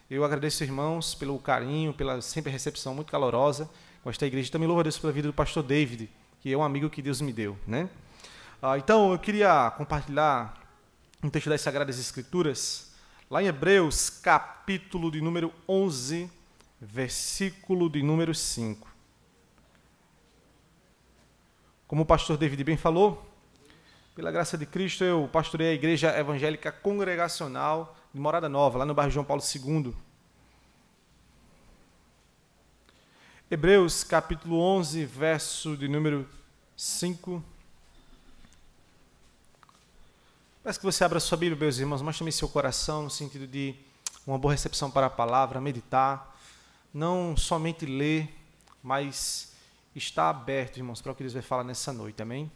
Eu agradeço, irmãos, pelo carinho, pela sempre recepção muito calorosa com esta igreja. Também louvo a Deus pela vida do pastor David, que é um amigo que Deus me deu, né? Então, eu queria compartilhar um texto das Sagradas Escrituras, lá em Hebreus, capítulo de número 11, versículo de número 5. Como o pastor David bem falou, pela graça de Cristo, eu pastorei a Igreja Evangélica Congregacional de Morada Nova, lá no bairro João Paulo II. Hebreus, capítulo 11, verso de número 5. Peço que você abra sua Bíblia, meus irmãos, mas também seu coração, no sentido de uma boa recepção para a palavra, meditar, não somente ler, mas estar aberto, irmãos, para o que Deus vai falar nessa noite, amém?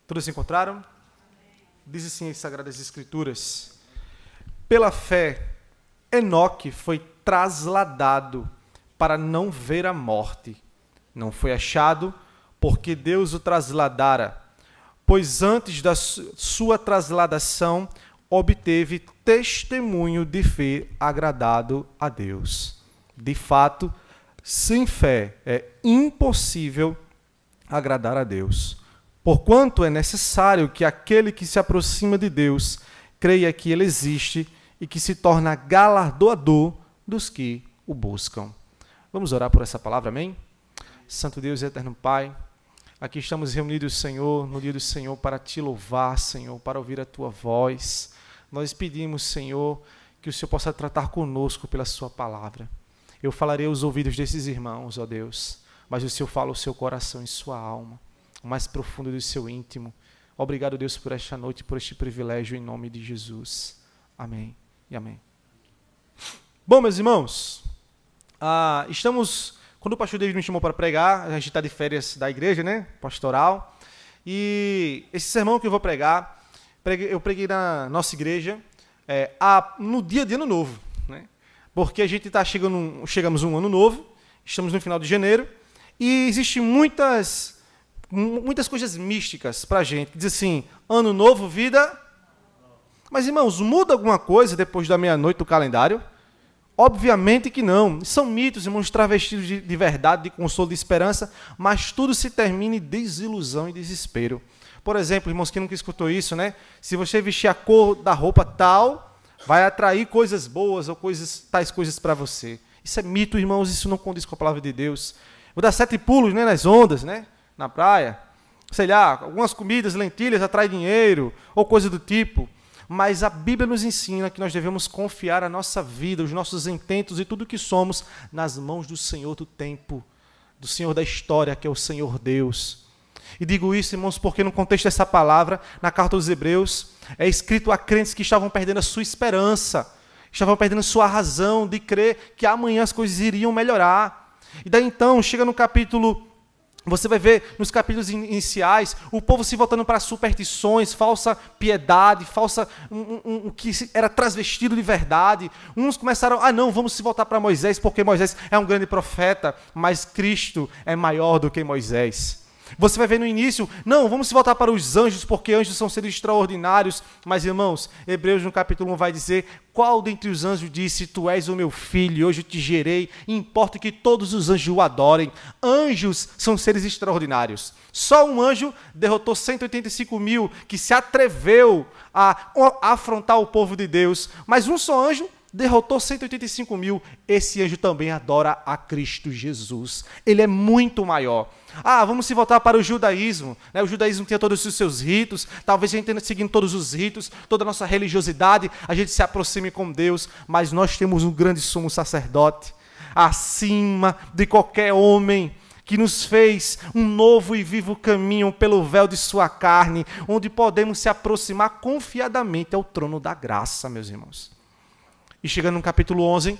Todos se encontraram? Diz assim as Sagradas Escrituras: pela fé, Enoque foi trasladado para não ver a morte. Não foi achado, porque Deus o trasladara, pois antes da sua trasladação obteve testemunho de ter agradado a Deus. De fato, sem fé é impossível agradar a Deus, porquanto é necessário que aquele que se aproxima de Deus creia que Ele existe e que se torna galardoador dos que o buscam. Vamos orar por essa palavra, amém? Santo Deus e eterno Pai, aqui estamos reunidos, Senhor, no dia do Senhor, para Te louvar, Senhor, para ouvir a Tua voz. Nós pedimos, Senhor, que o Senhor possa tratar conosco pela Sua palavra. Eu falarei aos ouvidos desses irmãos, ó Deus, mas o Senhor fala ao seu coração e sua alma, o mais profundo do seu íntimo. Obrigado, Deus, por esta noite, por este privilégio, em nome de Jesus. Amém e amém. Bom, meus irmãos, quando o pastor David me chamou para pregar, a gente está de férias da igreja, né, pastoral, e esse sermão que eu vou pregar, eu preguei na nossa igreja no dia de Ano Novo, né, porque a gente está chegamos um ano novo, estamos no final de janeiro, e existem muitas coisas místicas para a gente, que diz assim, Ano Novo, vida... Mas, irmãos, muda alguma coisa depois da meia-noite do calendário? Obviamente que não. São mitos, irmãos, travestidos de verdade, de consolo, de esperança, mas tudo se termina em desilusão e desespero. Por exemplo, irmãos, quem nunca escutou isso, né? Se você vestir a cor da roupa tal, vai atrair coisas boas ou tais coisas para você. Isso é mito, irmãos, isso não condiz com a palavra de Deus. Vou dar 7 pulos, né, nas ondas, né, na praia. Sei lá, algumas comidas, lentilhas, atrai dinheiro, ou coisa do tipo. Mas a Bíblia nos ensina que nós devemos confiar a nossa vida, os nossos intentos e tudo o que somos nas mãos do Senhor do tempo, do Senhor da história, que é o Senhor Deus. E digo isso, irmãos, porque no contexto dessa palavra, na carta aos Hebreus, é escrito a crentes que estavam perdendo a sua esperança, estavam perdendo sua razão de crer que amanhã as coisas iriam melhorar. E daí então, chega no capítulo... Você vai ver nos capítulos iniciais o povo se voltando para superstições, falsa piedade, o que era transvestido de verdade. Uns começaram, não, vamos se voltar para Moisés, porque Moisés é um grande profeta, mas Cristo é maior do que Moisés. Você vai ver no início, não, vamos se voltar para os anjos, porque anjos são seres extraordinários. Mas, irmãos, Hebreus no capítulo 1 vai dizer, qual dentre os anjos disse, tu és o meu filho, hoje eu te gerei, e importa que todos os anjos o adorem. Anjos são seres extraordinários. Só um anjo derrotou 185 mil, que se atreveu a afrontar o povo de Deus. Mas um só anjo derrotou 185 mil, esse anjo também adora a Cristo Jesus. Ele é muito maior. Vamos se voltar para o judaísmo. O judaísmo tinha todos os seus ritos, talvez a gente seguindo todos os ritos, toda a nossa religiosidade, a gente se aproxime com Deus, mas nós temos um grande sumo sacerdote, acima de qualquer homem, que nos fez um novo e vivo caminho pelo véu de sua carne, onde podemos se aproximar confiadamente ao trono da graça, meus irmãos. E chegando no capítulo 11,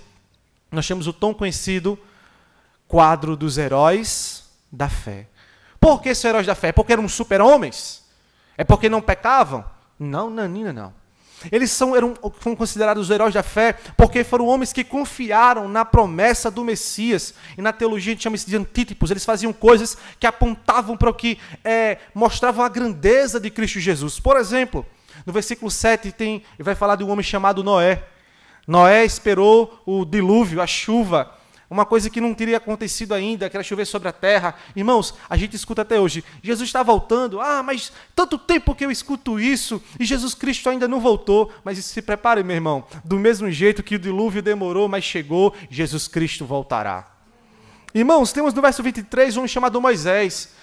nós temos o tão conhecido quadro dos heróis da fé. Por que são heróis da fé? Porque eram super-homens? É porque não pecavam? Não, Nanina, não. Eles foram considerados os heróis da fé porque foram homens que confiaram na promessa do Messias. E na teologia a gente chama isso de antítipos. Eles faziam coisas que apontavam para o que mostravam a grandeza de Cristo Jesus. Por exemplo, no versículo 7 vai falar de um homem chamado Noé. Noé esperou o dilúvio, a chuva, uma coisa que não teria acontecido ainda, que era chover sobre a terra. Irmãos, a gente escuta até hoje, Jesus está voltando. Mas tanto tempo que eu escuto isso e Jesus Cristo ainda não voltou. Mas se prepare, meu irmão, do mesmo jeito que o dilúvio demorou, mas chegou, Jesus Cristo voltará. Irmãos, temos no verso 23 um chamado Moisés,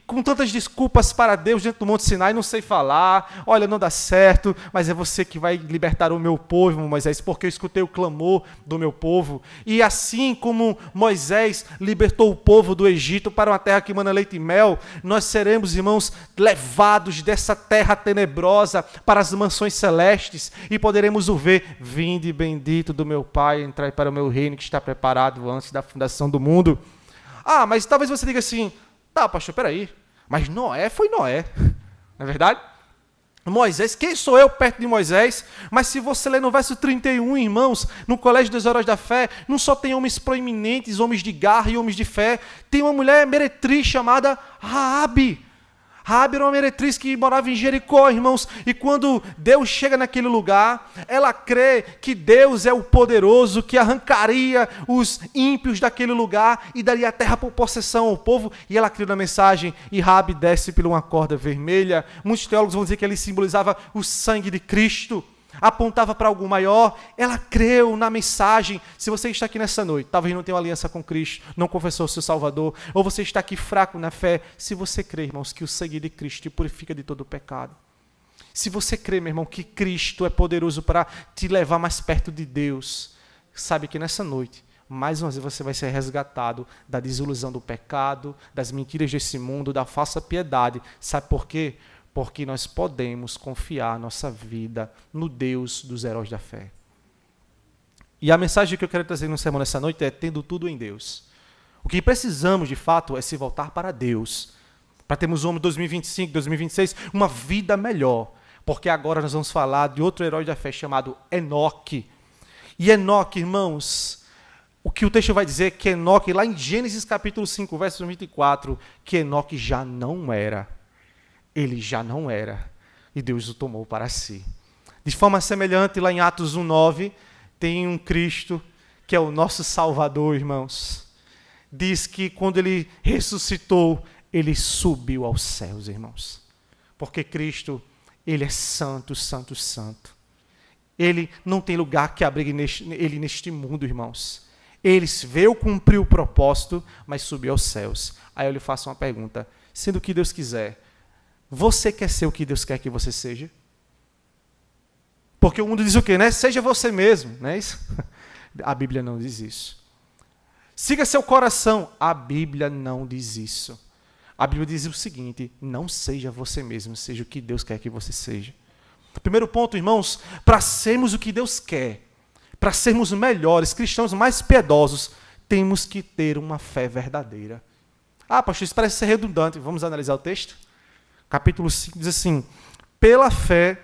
com tantas desculpas para Deus dentro do Monte Sinai, não sei falar, olha, não dá certo, mas é você que vai libertar o meu povo, Moisés, porque eu escutei o clamor do meu povo. E assim como Moisés libertou o povo do Egito para uma terra que mana leite e mel, nós seremos, irmãos, levados dessa terra tenebrosa para as mansões celestes e poderemos o ver: vinde bendito do meu Pai, entrai para o meu reino que está preparado antes da fundação do mundo. Mas talvez você diga assim: tá, pastor, peraí, mas Noé foi Noé, não é verdade? Moisés, quem sou eu perto de Moisés? Mas se você ler no verso 31, irmãos, no Colégio dos Heróis da Fé, não só tem homens proeminentes, homens de garra e homens de fé, tem uma mulher meretriz chamada Raabe. Raabe era uma meretriz que morava em Jericó, irmãos, e quando Deus chega naquele lugar, ela crê que Deus é o poderoso, que arrancaria os ímpios daquele lugar e daria a terra por possessão ao povo, e ela crê na mensagem, e Raabe desce por uma corda vermelha. Muitos teólogos vão dizer que ele simbolizava o sangue de Cristo, apontava para algo maior. Ela creu na mensagem. Se você está aqui nessa noite, talvez não tenha uma aliança com Cristo, não confessou o seu Salvador, ou você está aqui fraco na fé, se você crê, irmãos, que o sangue de Cristo te purifica de todo o pecado, se você crê, meu irmão, que Cristo é poderoso para te levar mais perto de Deus, sabe que nessa noite, mais uma vez você vai ser resgatado da desilusão do pecado, das mentiras desse mundo, da falsa piedade. Sabe por quê? Porque nós podemos confiar nossa vida no Deus dos heróis da fé. E a mensagem que eu quero trazer no sermão nessa noite é: tendo tudo em Deus. O que precisamos, de fato, é se voltar para Deus, para termos um ano 2025, 2026, uma vida melhor. Porque agora nós vamos falar de outro herói da fé chamado Enoque. E Enoque, irmãos, o que o texto vai dizer é que Enoque, lá em Gênesis capítulo 5, verso 24, que Enoque já não era. Ele já não era, e Deus o tomou para si. De forma semelhante, lá em Atos 1:9, tem um Cristo que é o nosso Salvador, irmãos. Diz que quando ele ressuscitou, ele subiu aos céus, irmãos. Porque Cristo, ele é santo, santo, santo. Ele não tem lugar que abrigue ele neste mundo, irmãos. Ele veio cumprir o propósito, mas subiu aos céus. Aí eu lhe faço uma pergunta: sendo o que Deus quiser, você quer ser o que Deus quer que você seja? Porque o mundo diz o quê, né? Seja você mesmo, não é isso? A Bíblia não diz isso. Siga seu coração. A Bíblia não diz isso. A Bíblia diz o seguinte: não seja você mesmo, seja o que Deus quer que você seja. Primeiro ponto, irmãos, para sermos o que Deus quer, para sermos melhores, cristãos mais piedosos, temos que ter uma fé verdadeira. Pastor, isso parece ser redundante. Vamos analisar o texto? Capítulo 5 diz assim: pela fé,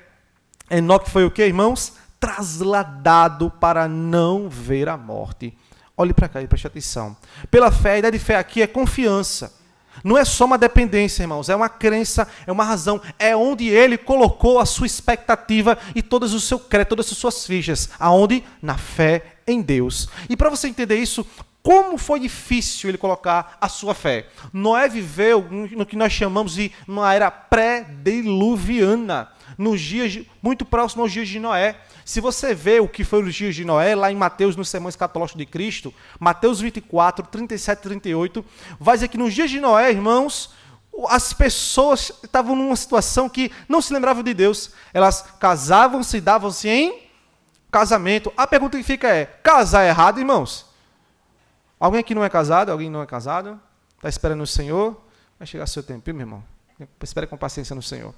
Enoque foi o quê, irmãos? Trasladado para não ver a morte. Olhe para cá e preste atenção. Pela fé, a ideia de fé aqui é confiança. Não é só uma dependência, irmãos, é uma crença, é uma razão. É onde ele colocou a sua expectativa e todo o seu crédito, todas as suas fichas. Aonde? Na fé em Deus. E para você entender isso, como foi difícil ele colocar a sua fé? Noé viveu no que nós chamamos de uma era pré-diluviana, nos dias muito próximo aos dias de Noé. Se você vê o que foram os dias de Noé, lá em Mateus, no Sermão Escatológico de Cristo, Mateus 24, 37 e 38, vai dizer que nos dias de Noé, irmãos, as pessoas estavam numa situação que não se lembravam de Deus. Elas casavam-se e davam-se em casamento. A pergunta que fica é: casar é errado, irmãos? Alguém aqui não é casado? Alguém não é casado? Está esperando o Senhor? Vai chegar seu tempo, meu irmão. Espere com paciência no Senhor.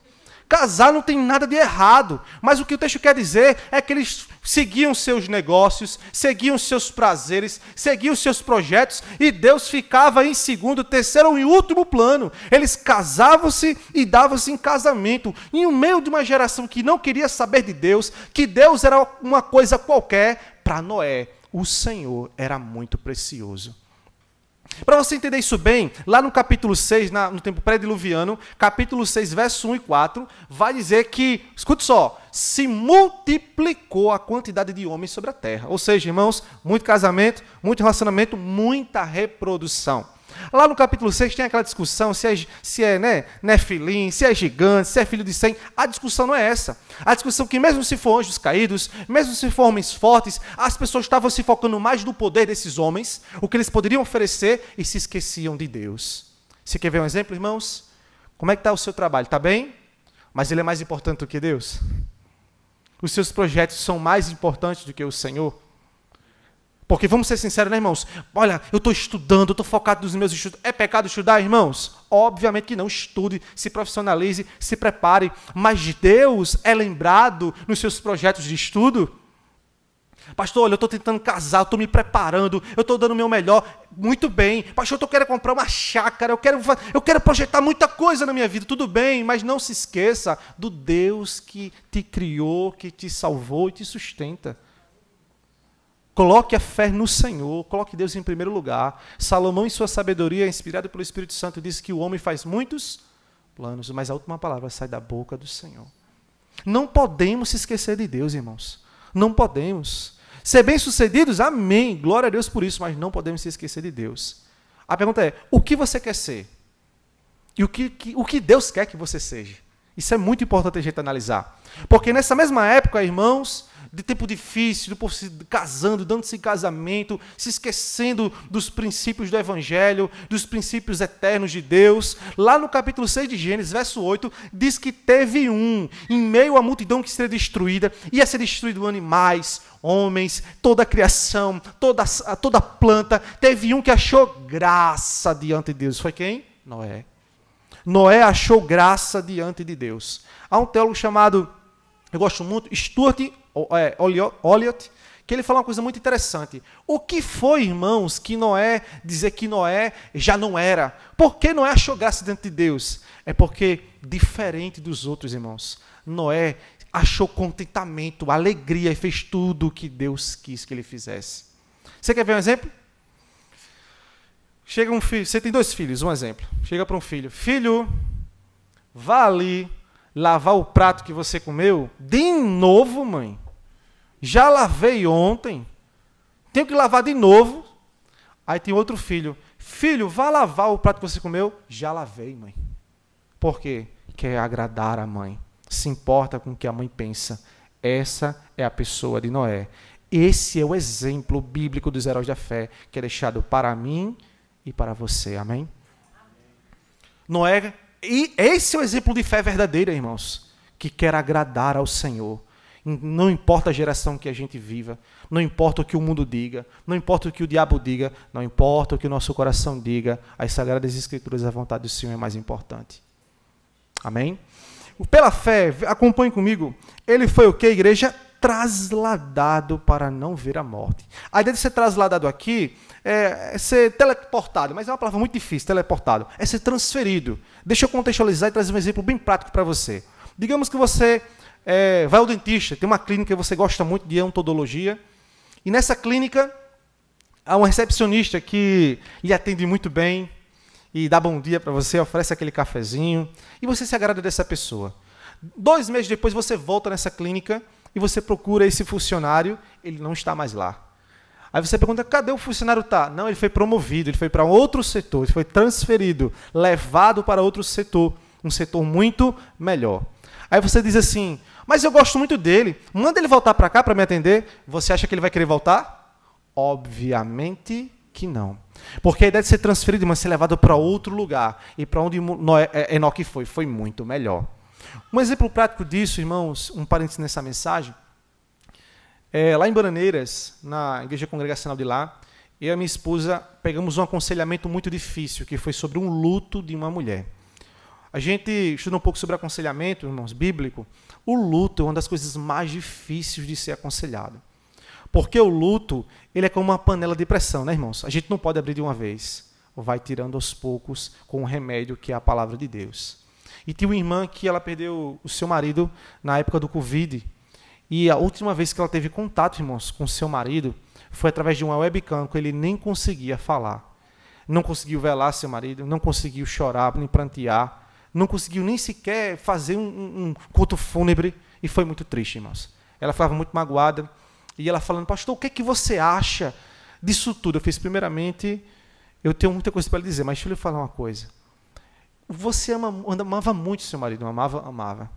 Casar não tem nada de errado, mas o que o texto quer dizer é que eles seguiam seus negócios, seguiam seus prazeres, seguiam seus projetos, e Deus ficava em segundo, terceiro e último plano. Eles casavam-se e davam-se em casamento, em meio de uma geração que não queria saber de Deus, que Deus era uma coisa qualquer. Para Noé, o Senhor era muito precioso. Para você entender isso bem, lá no capítulo 6, no tempo pré-diluviano, capítulo 6, verso 1 e 4, vai dizer que, escute só, se multiplicou a quantidade de homens sobre a terra. Ou seja, irmãos, muito casamento, muito relacionamento, muita reprodução. Lá no capítulo 6 tem aquela discussão se é Nefilim, se é gigante, se é filho de Sem. A discussão não é essa. A discussão é que mesmo se for anjos caídos, mesmo se for homens fortes, as pessoas estavam se focando mais no poder desses homens, o que eles poderiam oferecer, e se esqueciam de Deus. Você quer ver um exemplo, irmãos? Como é que está o seu trabalho? Está bem? Mas ele é mais importante do que Deus? Os seus projetos são mais importantes do que o Senhor? Porque, vamos ser sinceros, né, irmãos? Olha, eu estou estudando, eu estou focado nos meus estudos. É pecado estudar, irmãos? Obviamente que não. Estude, se profissionalize, se prepare. Mas Deus é lembrado nos seus projetos de estudo? Pastor, olha, eu estou tentando casar, eu estou me preparando, eu estou dando o meu melhor. Muito bem. Pastor, eu quero comprar uma chácara, eu quero projetar muita coisa na minha vida. Tudo bem, mas não se esqueça do Deus que te criou, que te salvou e te sustenta. Coloque a fé no Senhor, coloque Deus em primeiro lugar. Salomão, em sua sabedoria, inspirado pelo Espírito Santo, disse que o homem faz muitos planos, mas a última palavra sai da boca do Senhor. Não podemos se esquecer de Deus, irmãos. Não podemos. Ser bem-sucedidos, amém. Glória a Deus por isso, mas não podemos se esquecer de Deus. A pergunta é, o que você quer ser? E o que Deus quer que você seja? Isso é muito importante a gente analisar. Porque nessa mesma época, irmãos, de tempo difícil, do povo se casando, dando-se em casamento, se esquecendo dos princípios do Evangelho, dos princípios eternos de Deus. Lá no capítulo 6 de Gênesis, verso 8, diz que teve em meio à multidão que seria destruída, ia ser destruído animais, homens, toda a criação, toda a planta. Teve um que achou graça diante de Deus. Foi quem? Noé. Noé achou graça diante de Deus. Há um teólogo chamado, eu gosto muito, Stuart Olliott, que ele fala uma coisa muito interessante. O que foi, irmãos, que Noé, dizer que Noé já não era? Por que Noé achou graça diante de Deus? É porque, diferente dos outros, irmãos, Noé achou contentamento, alegria e fez tudo o que Deus quis que ele fizesse. Você quer ver um exemplo? Chega um filho, você tem 2 filhos, um exemplo. Chega para um filho, filho, vá ali lavar o prato que você comeu. De novo, mãe? Já lavei ontem, tenho que lavar de novo. Aí tem outro filho, filho, vá lavar o prato que você comeu. Já lavei, mãe. Por quê? Quer agradar a mãe, se importa com o que a mãe pensa. Essa é a pessoa de Noé. Esse é o exemplo bíblico dos heróis da fé, que é deixado para mim e para você, amém? Noé, e esse é o exemplo de fé verdadeira, irmãos, que quer agradar ao Senhor. Não importa a geração que a gente viva, não importa o que o mundo diga, não importa o que o diabo diga, não importa o que o nosso coração diga, as Sagradas Escrituras, a vontade do Senhor é mais importante. Amém? Pela fé, acompanhe comigo, ele foi o que, igreja? Trasladado para não ver a morte. A ideia de ser trasladado aqui é ser teleportado, mas é uma palavra muito difícil, teleportado. É ser transferido. Deixa eu contextualizar e trazer um exemplo bem prático para você. Digamos que você vai ao dentista, tem uma clínica que você gosta muito de odontologia, e nessa clínica há uma recepcionista que lhe atende muito bem, e dá bom dia para você, oferece aquele cafezinho, e você se agrada dessa pessoa. 2 meses depois você volta nessa clínica, e você procura esse funcionário, ele não está mais lá. Aí você pergunta, cadê o funcionário? Não, ele foi promovido, ele foi para outro setor, ele foi transferido, levado para outro setor, um setor muito melhor. Aí você diz assim, mas eu gosto muito dele, manda ele voltar para cá para me atender. Você acha que ele vai querer voltar? Obviamente que não. Porque a ideia de ser transferido, mas ser levado para outro lugar, e para onde Enoque foi muito melhor. Um exemplo prático disso, irmãos, um parênteses nessa mensagem, lá em Bananeiras, na igreja congregacional de lá, eu e a minha esposa pegamos um aconselhamento muito difícil, que foi sobre um luto de uma mulher. A gente estuda um pouco sobre aconselhamento, irmãos, bíblico. O luto é uma das coisas mais difíceis de ser aconselhado. Porque o luto, ele é como uma panela de pressão, né, irmãos? A gente não pode abrir de uma vez. Vai tirando aos poucos com o remédio que é a palavra de Deus. E tinha uma irmã que ela perdeu o seu marido na época do Covid. E a última vez que ela teve contato, irmãos, com o seu marido, foi através de uma webcam, que ele nem conseguia falar. não conseguiu velar seu marido, não conseguiu chorar, nem prantear, não conseguiu nem sequer fazer um culto fúnebre, e foi muito triste, irmãos. Ela ficava muito magoada, e ela falando, pastor, o que é que você acha disso tudo? Eu fiz, primeiramente, eu tenho muita coisa para lhe dizer, mas deixa eu lhe falar uma coisa. Você amava muito seu marido, amava.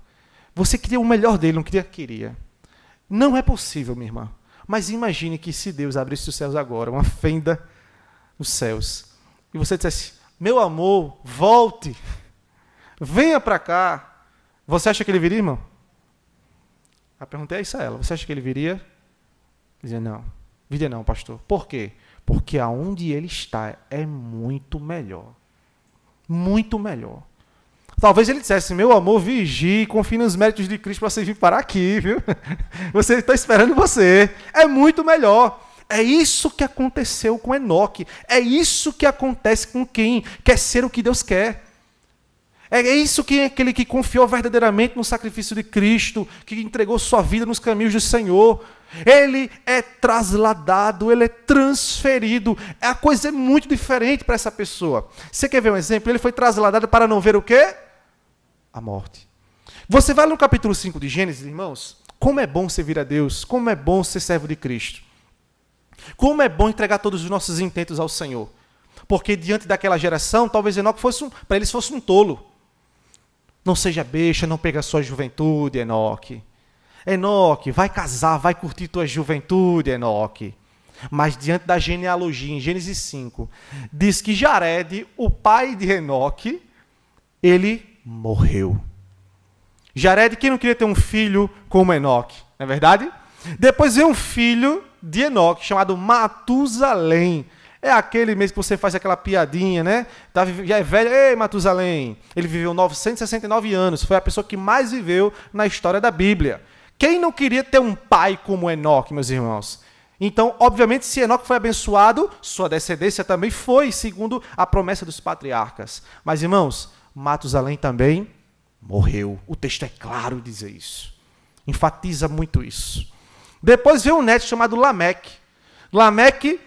Você queria o melhor dele, não queria. Não é possível, minha irmã. Mas imagine que se Deus abrisse os céus agora, uma fenda nos céus, e você dissesse, meu amor, volte, venha para cá. Você acha que ele viria, irmão? A pergunta é isso a ela. Você acha que ele viria? Dizia, não. Viria não, pastor. Por quê? Porque aonde ele está é muito melhor. Muito melhor. Talvez ele dissesse, meu amor, vigie, confie nos méritos de Cristo para você vir parar aqui, viu? Você está esperando você. É muito melhor. É isso que aconteceu com Enoque. É isso que acontece com quem quer ser o que Deus quer. É isso que aquele que confiou verdadeiramente no sacrifício de Cristo, que entregou sua vida nos caminhos do Senhor. Ele é trasladado, ele é transferido. A coisa é muito diferente para essa pessoa. Você quer ver um exemplo? Ele foi trasladado para não ver o quê? A morte. Você vai no capítulo 5 de Gênesis, irmãos, como é bom servir a Deus, como é bom ser servo de Cristo. Como é bom entregar todos os nossos intentos ao Senhor. Porque diante daquela geração, talvez Enoque para eles fosse um tolo. Não seja besta, não pega a sua juventude, Enoque. Enoque, vai casar, vai curtir tua juventude, Enoque. Mas diante da genealogia, em Gênesis 5, diz que Jared, o pai de Enoque, ele morreu. Jared, quem não queria ter um filho como Enoque, não é verdade? Depois veio um filho de Enoque, chamado Matusalém. É aquele mesmo que você faz aquela piadinha, né? Já é velho, ei, Matusalém. Ele viveu 969 anos, foi a pessoa que mais viveu na história da Bíblia. Quem não queria ter um pai como Enoque, meus irmãos? Então, obviamente, se Enoque foi abençoado, sua descendência também foi, segundo a promessa dos patriarcas. Mas, irmãos, Matusalém também morreu. O texto é claro em dizer isso. Enfatiza muito isso. Depois veio um neto chamado Lameque. Lameque,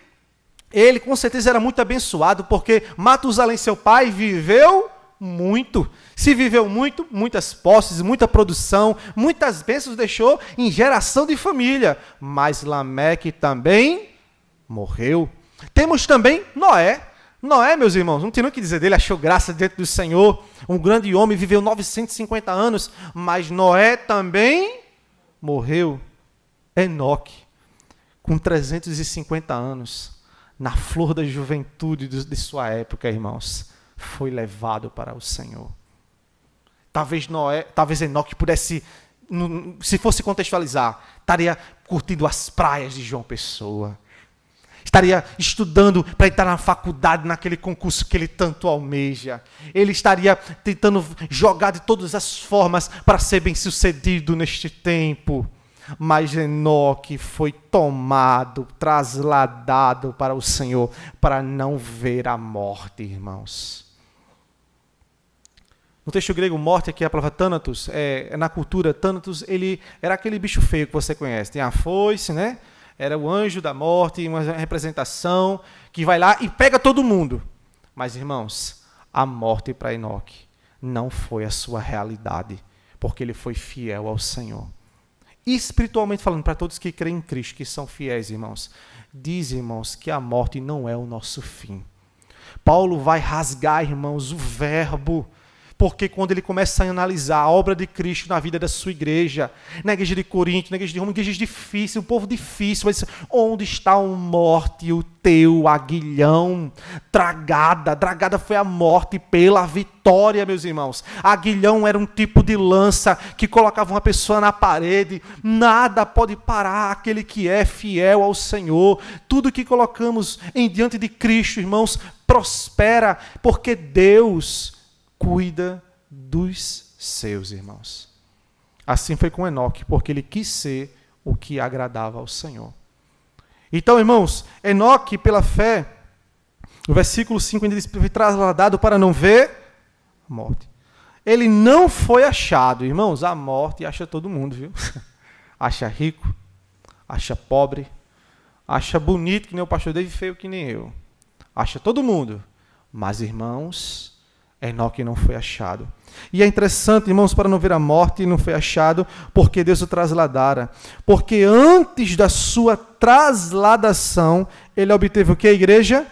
ele com certeza era muito abençoado, porque Matusalém, seu pai, viveu muito. Se viveu muito, muitas posses, muita produção, muitas bênçãos deixou em geração de família. Mas Lameque também morreu. Temos também Noé. Noé, meus irmãos, não tem nem o que dizer dele, achou graça diante do Senhor. Um grande homem, viveu 950 anos, mas Noé também morreu. Enoque, com 350 anos, na flor da juventude de sua época, irmãos, foi levado para o Senhor. Talvez Enoque pudesse, se fosse contextualizar, estaria curtindo as praias de João Pessoa. Estaria estudando para entrar na faculdade, naquele concurso que ele tanto almeja. Ele estaria tentando jogar de todas as formas para ser bem-sucedido neste tempo. Mas Enoque foi tomado, trasladado para o Senhor, para não ver a morte, irmãos. No texto grego, morte, aqui é a palavra Thanatos, na cultura, Thanatos, ele era aquele bicho feio que você conhece. Tem a foice, né? Era o anjo da morte, uma representação que vai lá e pega todo mundo. Mas, irmãos, a morte para Enoque não foi a sua realidade, porque ele foi fiel ao Senhor. Espiritualmente falando, para todos que creem em Cristo, que são fiéis, irmãos, diz, irmãos, que a morte não é o nosso fim. Paulo vai rasgar, irmãos, o verbo, porque quando ele começa a analisar a obra de Cristo na vida da sua igreja, na igreja de Corinto, na igreja de Roma, igrejas difíceis, um povo difícil, mas onde está a morte, o teu aguilhão? Dragada foi a morte pela vitória, meus irmãos. Aguilhão era um tipo de lança que colocava uma pessoa na parede. Nada pode parar aquele que é fiel ao Senhor. Tudo que colocamos em diante de Cristo, irmãos, prospera, porque Deus cuida dos seus, irmãos. Assim foi com Enoque, porque ele quis ser o que agradava ao Senhor. Então, irmãos, Enoque, pela fé, no versículo 5, ainda diz, foi trasladado para não ver a morte. Ele não foi achado, irmãos. A morte acha todo mundo, viu? Acha rico, acha pobre, acha bonito, que nem o pastor David, feio que nem eu. Acha todo mundo. Mas, irmãos, Enoque não foi achado. E é interessante, irmãos, para não ver a morte, não foi achado, porque Deus o trasladara. Porque antes da sua trasladação, ele obteve o que, igreja?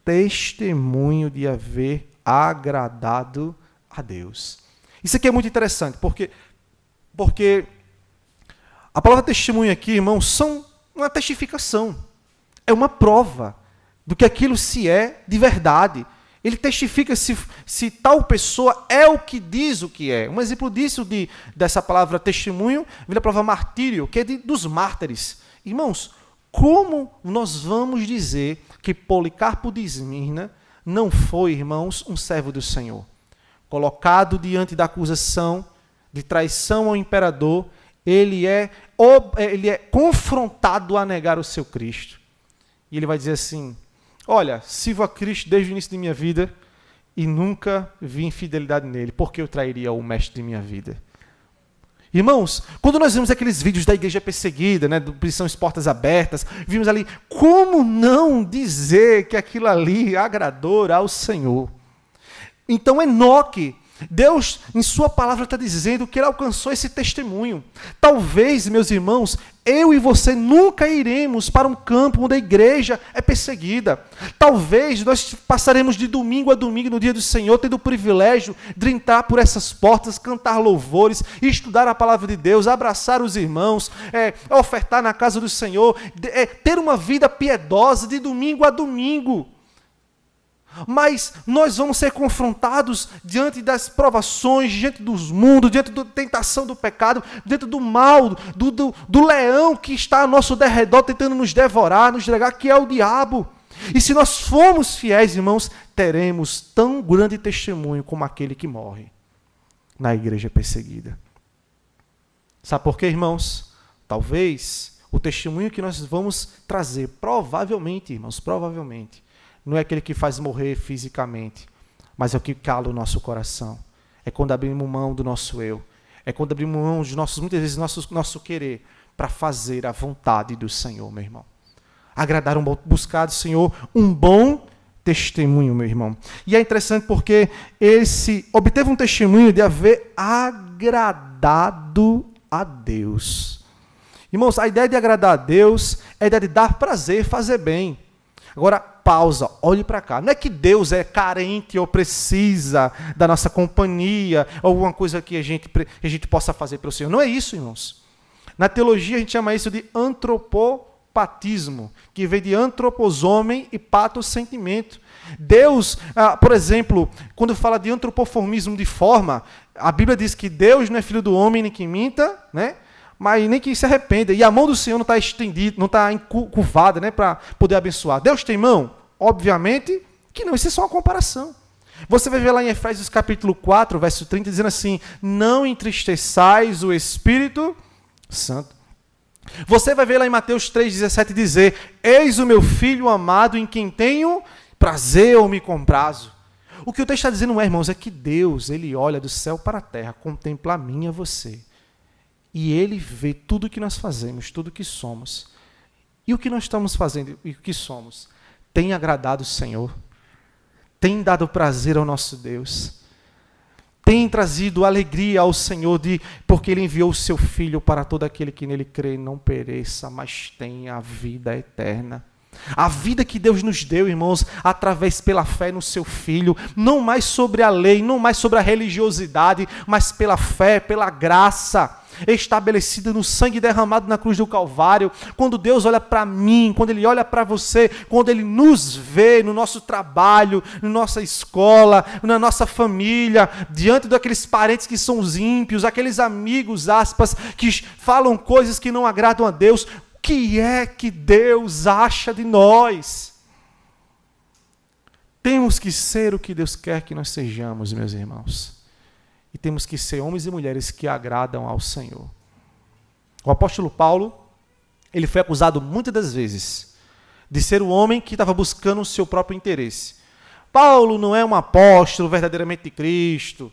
Testemunho de haver agradado a Deus. Isso aqui é muito interessante, porque a palavra testemunho aqui, irmãos, são uma testificação. É uma prova do que aquilo se é de verdade. Ele testifica se tal pessoa é o que diz o que é. Um exemplo disso, dessa palavra testemunho, vem a palavra martírio, que é dos mártires. Irmãos, como nós vamos dizer que Policarpo de Esmirna não foi, irmãos, um servo do Senhor? Colocado diante da acusação de traição ao imperador, ele é confrontado a negar o seu Cristo. E ele vai dizer assim: olha, sirvo a Cristo desde o início de minha vida e nunca vi infidelidade nele, porque eu trairia o mestre de minha vida. Irmãos, quando nós vimos aqueles vídeos da igreja perseguida, né, do Prisão e Portas Abertas, vimos ali, como não dizer que aquilo ali agradou ao Senhor? Então, Enoque, Deus, em sua palavra, está dizendo que ele alcançou esse testemunho. Talvez, meus irmãos, eu e você nunca iremos para um campo onde a igreja é perseguida. Talvez nós passaremos de domingo a domingo no dia do Senhor, tendo o privilégio de entrar por essas portas, cantar louvores, estudar a palavra de Deus, abraçar os irmãos, ofertar na casa do Senhor, ter uma vida piedosa de domingo a domingo. Mas nós vamos ser confrontados diante das provações, diante dos mundos, diante da tentação do pecado, diante do mal, do leão que está ao nosso derredor tentando nos devorar, nos entregar, que é o diabo. E se nós formos fiéis, irmãos, teremos tão grande testemunho como aquele que morre na igreja perseguida. Sabe por quê, irmãos? Talvez o testemunho que nós vamos trazer, provavelmente, irmãos, provavelmente, não é aquele que faz morrer fisicamente, mas é o que cala o nosso coração. É quando abrimos mão do nosso eu. É quando abrimos mão de muitas vezes, nosso querer para fazer a vontade do Senhor, meu irmão. Buscar do Senhor um bom testemunho, meu irmão. E é interessante porque obteve um testemunho de haver agradado a Deus. Irmãos, a ideia de agradar a Deus é a ideia de dar prazer, fazer bem. Agora, pausa, olhe para cá. Não é que Deus é carente ou precisa da nossa companhia, ou alguma coisa que a gente possa fazer pelo Senhor. Não é isso, irmãos. Na teologia, a gente chama isso de antropopatismo, que vem de antroposomem e patos, sentimento. Deus, por exemplo, quando fala de antropoformismo de forma, a Bíblia diz que Deus não é filho do homem, nem que minta, né? Mas nem que se arrependa. E a mão do Senhor não está estendida, não está encurvada, né, para poder abençoar. Deus tem mão? Obviamente que não. Isso é só uma comparação. Você vai ver lá em Efésios capítulo 4, verso 30, dizendo assim: não entristeçais o Espírito Santo. Você vai ver lá em Mateus 3,17 dizer: eis o meu filho amado em quem tenho prazer ou me comprazo. O que o texto está dizendo, não é, irmãos, é que Deus, ele olha do céu para a terra, contempla a mim e a você. E ele vê tudo o que nós fazemos, tudo o que somos. E o que nós estamos fazendo e o que somos tem agradado o Senhor, tem dado prazer ao nosso Deus, tem trazido alegria ao Senhor, porque Ele enviou o seu Filho para todo aquele que nele crê e não pereça, mas tenha a vida eterna. A vida que Deus nos deu, irmãos, através pela fé no seu Filho, não mais sobre a lei, não mais sobre a religiosidade, mas pela fé, pela graça, estabelecida no sangue derramado na cruz do Calvário. Quando Deus olha para mim, quando Ele olha para você, quando Ele nos vê no nosso trabalho, na nossa escola, na nossa família, diante daqueles parentes que são os ímpios, aqueles amigos, aspas, que falam coisas que não agradam a Deus, o que é que Deus acha de nós? Temos que ser o que Deus quer que nós sejamos, meus irmãos. E temos que ser homens e mulheres que agradam ao Senhor. O apóstolo Paulo, ele foi acusado muitas das vezes de ser o homem que estava buscando o seu próprio interesse. Paulo não é um apóstolo verdadeiramente de Cristo.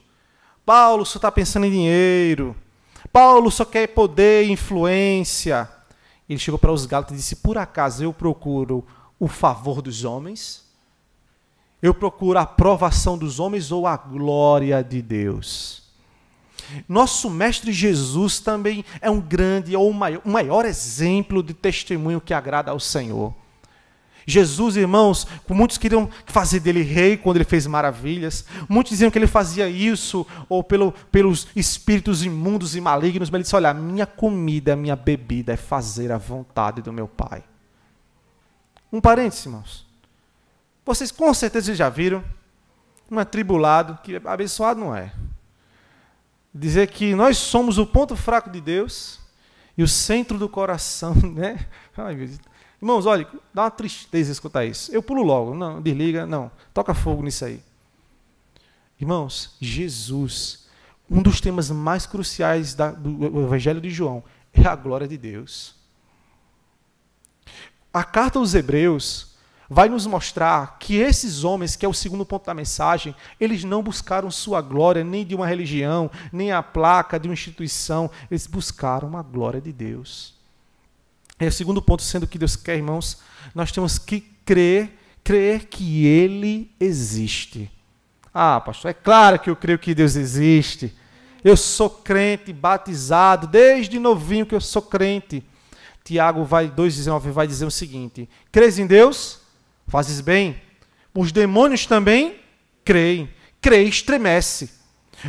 Paulo só está pensando em dinheiro. Paulo só quer poder e influência. Ele chegou para os Gálatas e disse: por acaso eu procuro o favor dos homens? Eu procuro a aprovação dos homens ou a glória de Deus? Nosso Mestre Jesus também é um grande ou o maior exemplo de testemunho que agrada ao Senhor. Jesus, irmãos, muitos queriam fazer dele rei quando ele fez maravilhas. Muitos diziam que ele fazia isso ou pelos espíritos imundos e malignos. Mas ele disse, olha, minha comida, minha bebida é fazer a vontade do meu Pai. Um parênteses, irmãos. Vocês com certeza já viram um atribulado, que abençoado não é. Dizer que nós somos o ponto fraco de Deus e o centro do coração, né? Ai, meu Deus. Irmãos, olha, dá uma tristeza escutar isso. Eu pulo logo, não, desliga, não, toca fogo nisso aí. Irmãos, Jesus, um dos temas mais cruciais do Evangelho de João é a glória de Deus. A carta aos Hebreus vai nos mostrar que esses homens, que é o segundo ponto da mensagem, eles não buscaram sua glória nem de uma religião, nem a placa de uma instituição, eles buscaram a glória de Deus. É o segundo ponto, sendo que Deus quer, irmãos, nós temos que crer que Ele existe. Ah, pastor, é claro que eu creio que Deus existe. Eu sou crente, batizado, desde novinho que eu sou crente. Tiago 2,19 vai dizer o seguinte, crês em Deus? Fazes bem. Os demônios também creem. Crer estremece.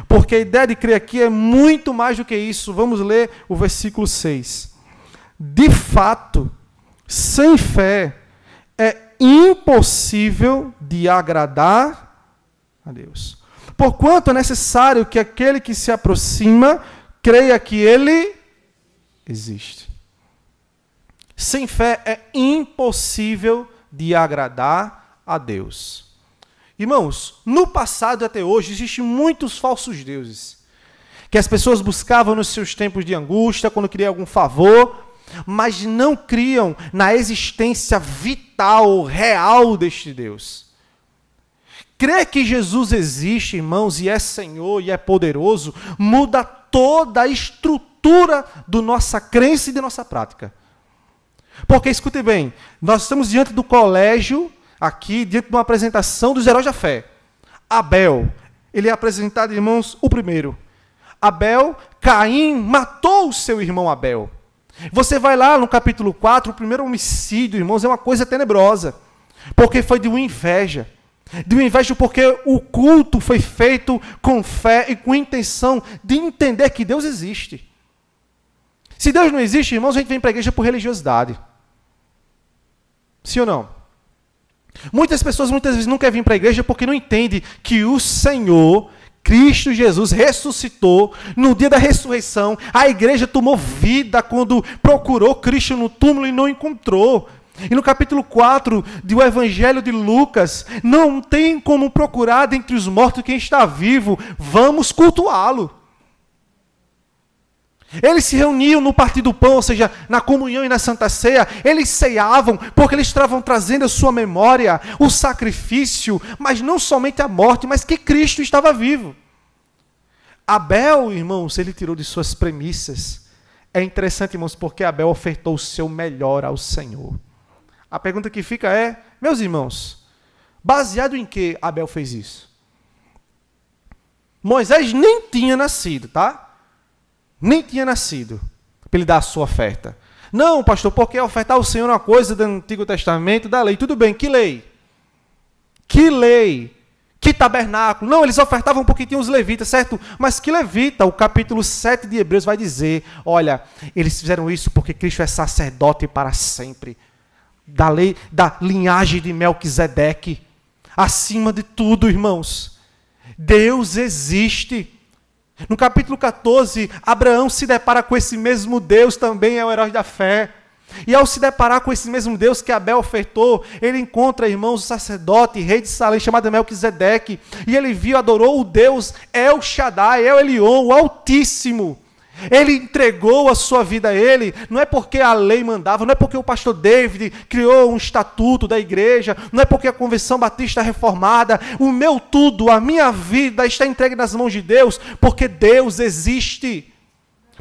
Porque a ideia de crer aqui é muito mais do que isso. Vamos ler o versículo 6. De fato, sem fé, é impossível de agradar a Deus. Porquanto é necessário que aquele que se aproxima creia que Ele existe. Sem fé é impossível de agradar a Deus. Irmãos, no passado até hoje, existem muitos falsos deuses, que as pessoas buscavam nos seus tempos de angústia, quando queriam algum favor, mas não criam na existência vital, real deste Deus. Crer que Jesus existe, irmãos, e é Senhor, e é poderoso, muda toda a estrutura da nossa crença e da nossa prática. Porque, escute bem, nós estamos diante do colégio, aqui, diante de uma apresentação dos heróis da fé. Abel, ele é apresentado, irmãos, o primeiro. Abel, Caim matou o seu irmão Abel. Você vai lá no capítulo 4, o primeiro homicídio, irmãos, é uma coisa tenebrosa. Porque foi de uma inveja. De uma inveja porque o culto foi feito com fé e com intenção de entender que Deus existe. Se Deus não existe, irmãos, a gente vem para a igreja por religiosidade. Sim ou não? Muitas pessoas, muitas vezes, não querem vir para a igreja porque não entendem que o Senhor, Cristo Jesus, ressuscitou. No dia da ressurreição, a igreja tomou vida quando procurou Cristo no túmulo e não encontrou. E no capítulo 4 do Evangelho de Lucas, não tem como procurar dentre os mortos quem está vivo. Vamos cultuá-lo. Eles se reuniam no partir do pão, ou seja, na comunhão e na Santa Ceia. Eles ceiavam porque eles estavam trazendo à sua memória o sacrifício, mas não somente a morte, mas que Cristo estava vivo. Abel, irmãos, ele tirou de suas premissas. É interessante, irmãos, porque Abel ofertou o seu melhor ao Senhor. A pergunta que fica é, meus irmãos, baseado em que Abel fez isso? Moisés nem tinha nascido, tá? Nem tinha nascido para ele dar a sua oferta. Não, pastor, porque ofertar ao Senhor é uma coisa do Antigo Testamento, da lei. Tudo bem, que lei? Que lei? Que tabernáculo? Não, eles ofertavam porque tinham os levitas, certo? Mas que levita? O capítulo 7 de Hebreus vai dizer, olha, eles fizeram isso porque Cristo é sacerdote para sempre. Da lei, da linhagem de Melquisedeque. Acima de tudo, irmãos, Deus existe. No capítulo 14, Abraão se depara com esse mesmo Deus, também é o herói da fé. E ao se deparar com esse mesmo Deus que Abel ofertou, ele encontra, irmãos, o sacerdote, rei de Salém, chamado Melquisedeque. E ele viu, adorou o Deus El Shaddai, El Elyon, o Altíssimo. Ele entregou a sua vida a ele, não é porque a lei mandava, não é porque o pastor David criou um estatuto da igreja, não é porque a Convenção Batista Reformada, o meu tudo, a minha vida está entregue nas mãos de Deus, porque Deus existe,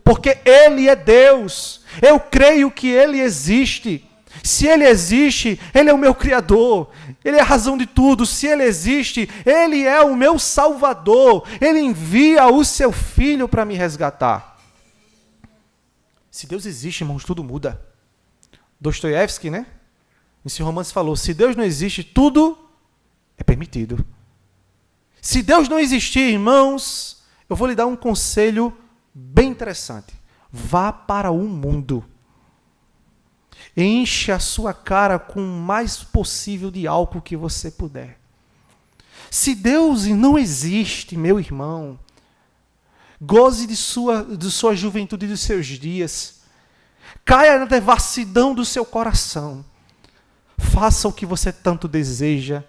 porque Ele é Deus, eu creio que Ele existe. Se Ele existe, Ele é o meu Criador. Ele é a razão de tudo. Se Ele existe, Ele é o meu Salvador. Ele envia o seu Filho para me resgatar. Se Deus existe, irmãos, tudo muda. Dostoiévski, né? Esse romance falou, se Deus não existe, tudo é permitido. Se Deus não existir, irmãos, eu vou lhe dar um conselho bem interessante. Vá para o mundo. Enche a sua cara com o mais possível de álcool que você puder. Se Deus não existe, meu irmão, goze de sua juventude e dos seus dias. Caia na devassidão do seu coração. Faça o que você tanto deseja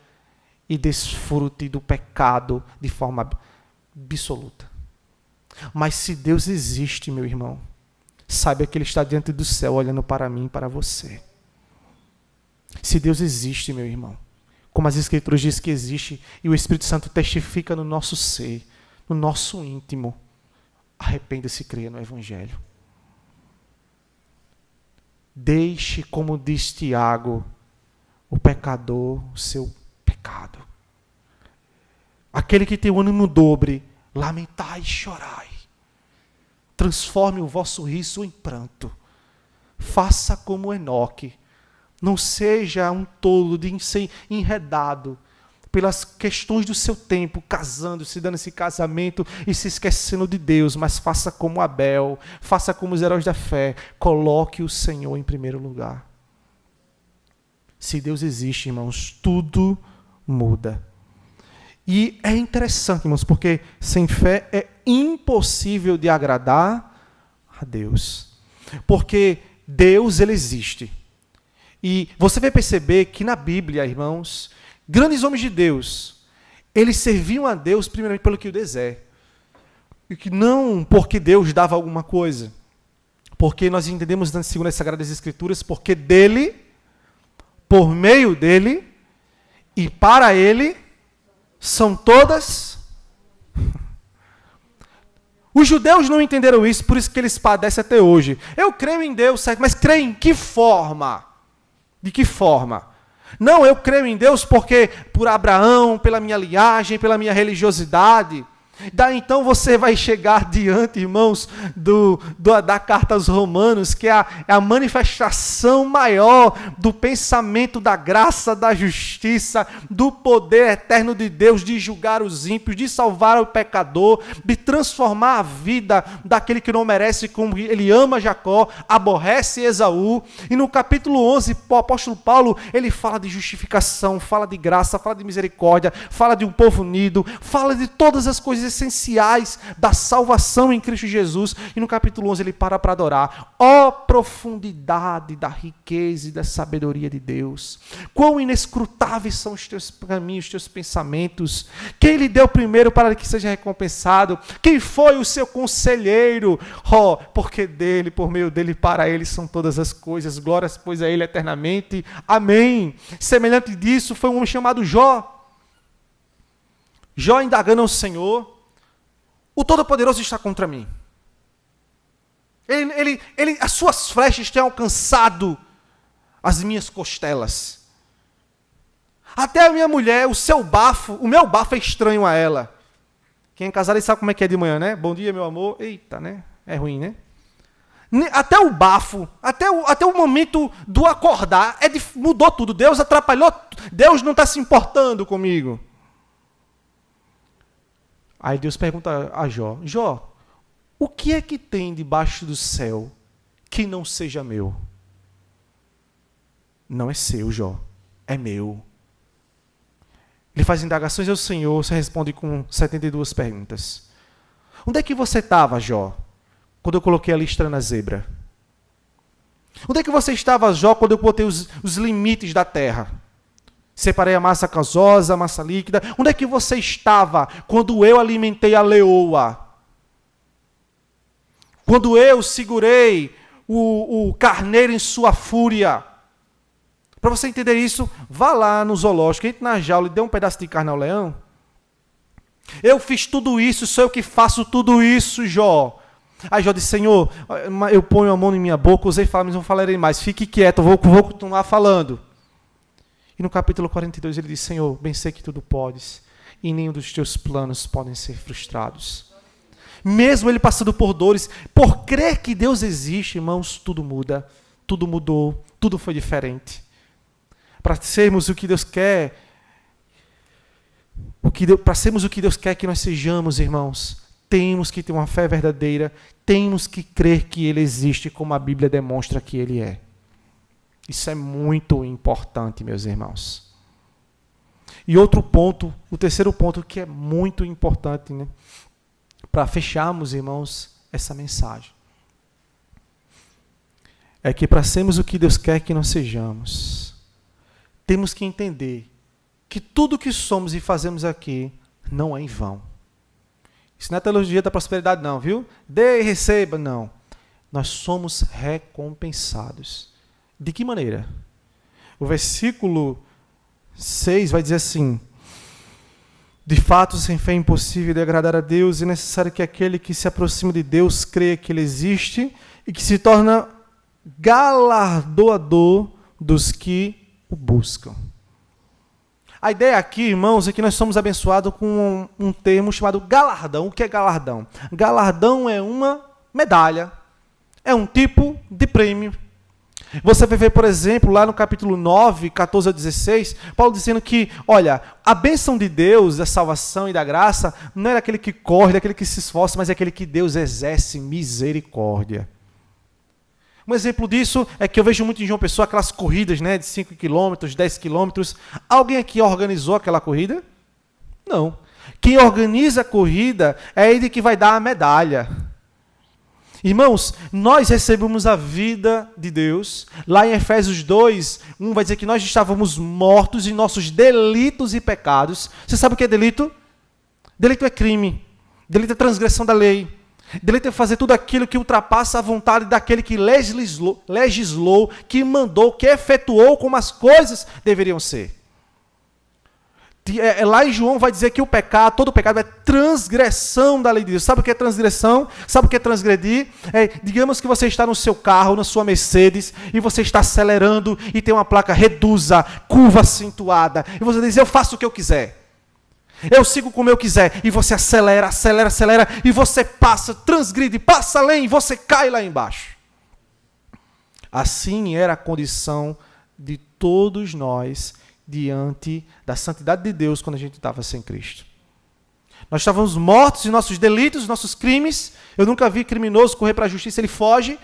e desfrute do pecado de forma absoluta. Mas se Deus existe, meu irmão, saiba que Ele está diante do céu olhando para mim e para você. Se Deus existe, meu irmão, como as Escrituras dizem que existe, e o Espírito Santo testifica no nosso ser, no nosso íntimo, arrependa-se e creia no Evangelho. Deixe, como diz Tiago, o pecador o seu pecado. Aquele que tem o ânimo dobre, lamentai e chorai. Transforme o vosso riso em pranto. Faça como Enoque. Não seja um tolo de ser enredado pelas questões do seu tempo, casando-se, dando esse casamento e se esquecendo de Deus, mas faça como Abel, faça como os heróis da fé, coloque o Senhor em primeiro lugar. Se Deus existe, irmãos, tudo muda. E é interessante, irmãos, porque sem fé é impossível de agradar a Deus. Porque Deus, Ele existe. E você vai perceber que na Bíblia, irmãos, grandes homens de Deus, eles serviam a Deus primeiramente pelo que o Deus é. E que não porque Deus dava alguma coisa. Porque nós entendemos, segundo as Sagradas Escrituras, porque dele, por meio dele e para ele, são todas. Os judeus não entenderam isso, por isso que eles padecem até hoje. Eu creio em Deus, certo? Mas creio em que forma? De que forma? Não, eu creio em Deus porque por Abraão, pela minha linhagem, pela minha religiosidade. Daí então você vai chegar diante, irmãos, da carta aos Romanos, que é a manifestação maior do pensamento da graça, da justiça, do poder eterno de Deus de julgar os ímpios, de salvar o pecador, de transformar a vida daquele que não merece, como ele ama Jacó, aborrece Esaú. E no capítulo 11, o apóstolo Paulo, ele fala de justificação, fala de graça, fala de misericórdia, fala de um povo unido, fala de todas as coisas essenciais da salvação em Cristo Jesus. E no capítulo 11 ele para adorar. Ó profundidade da riqueza e da sabedoria de Deus! Quão inescrutáveis são os teus caminhos, os teus pensamentos! Quem lhe deu primeiro para que seja recompensado? Quem foi o seu conselheiro? Ó, porque dele, por meio dele, para ele são todas as coisas. Glórias, pois, a ele eternamente. Amém. Semelhante disso foi um homem chamado Jó. Jó indagando ao Senhor: o Todo-Poderoso está contra mim. As suas flechas têm alcançado as minhas costelas. Até a minha mulher, o meu bafo é estranho a ela. Quem é casado sabe como é que é de manhã, né? Bom dia, meu amor. Eita, né? É ruim, né? Até o bafo, até o momento do acordar, mudou tudo. Deus atrapalhou. Deus não está se importando comigo. Aí Deus pergunta a Jó: Jó, o que é que tem debaixo do céu que não seja meu? Não é seu, Jó, é meu. Ele faz indagações ao Senhor, você responde com 72 perguntas. Onde é que você estava, Jó, quando eu coloquei a listra na zebra? Onde é que você estava, Jó, quando eu botei os limites da terra? Separei a massa gasosa, a massa líquida. Onde é que você estava quando eu alimentei a leoa? Quando eu segurei o carneiro em sua fúria? Para você entender isso, vá lá no zoológico, entre na jaula e dê um pedaço de carne ao leão. Eu fiz tudo isso, sou eu que faço tudo isso, Jó. Aí Jó disse, Senhor, eu ponho a mão em minha boca, usei falar, mas não falarei mais. Fique quieto, eu vou continuar falando. E no capítulo 42 ele diz, Senhor, bem sei que tudo podes, e nenhum dos teus planos podem ser frustrados. Mesmo ele passando por dores, por crer que Deus existe, irmãos, tudo muda, tudo mudou, tudo foi diferente. Para sermos o que Deus quer, para sermos o que Deus quer que nós sejamos, irmãos, temos que ter uma fé verdadeira, temos que crer que Ele existe como a Bíblia demonstra que Ele é. Isso é muito importante, meus irmãos. E outro ponto, o terceiro ponto que é muito importante, né, para fecharmos, irmãos, essa mensagem, é que para sermos o que Deus quer que nós sejamos, temos que entender que tudo que somos e fazemos aqui não é em vão. Isso não é teologia da prosperidade não, viu? Dê e receba, não. Nós somos recompensados. De que maneira? O versículo 6 vai dizer assim, de fato, sem fé é impossível de agradar a Deus, é necessário que aquele que se aproxima de Deus creia que Ele existe e que se torna galardoador dos que o buscam. A ideia aqui, irmãos, é que nós somos abençoados com um termo chamado galardão. O que é galardão? Galardão é uma medalha, é um tipo de prêmio. Você vai ver, por exemplo, lá no capítulo 9, 14 a 16, Paulo dizendo que, olha, a bênção de Deus, da salvação e da graça, não é daquele que corre, daquele que se esforça, mas é aquele que Deus exerce misericórdia. Um exemplo disso é que eu vejo muito em João Pessoa aquelas corridas, né, de 5 quilômetros, 10 quilômetros. Alguém aqui organizou aquela corrida? Não. Quem organiza a corrida é ele que vai dar a medalha. Irmãos, nós recebemos a vida de Deus. Lá em Efésios 2, 1 vai dizer que nós estávamos mortos em nossos delitos e pecados. Você sabe o que é delito? Delito é crime. Delito é transgressão da lei. Delito é fazer tudo aquilo que ultrapassa a vontade daquele que legislou, que mandou, que efetuou como as coisas deveriam ser. Lá em João vai dizer que o pecado, todo pecado é transgressão da lei de Deus. Sabe o que é transgressão? Sabe o que é transgredir? Digamos que você está no seu carro, na sua Mercedes, e você está acelerando e tem uma placa reduza, curva acentuada, e você diz, eu faço o que eu quiser. Eu sigo como eu quiser. E você acelera, acelera, acelera, e você passa, transgride, passa além, e você cai lá embaixo. Assim era a condição de todos nós diante da santidade de Deus quando a gente estava sem Cristo. Nós estávamos mortos em nossos delitos, nossos crimes. Eu nunca vi criminoso correr para a justiça, ele foge.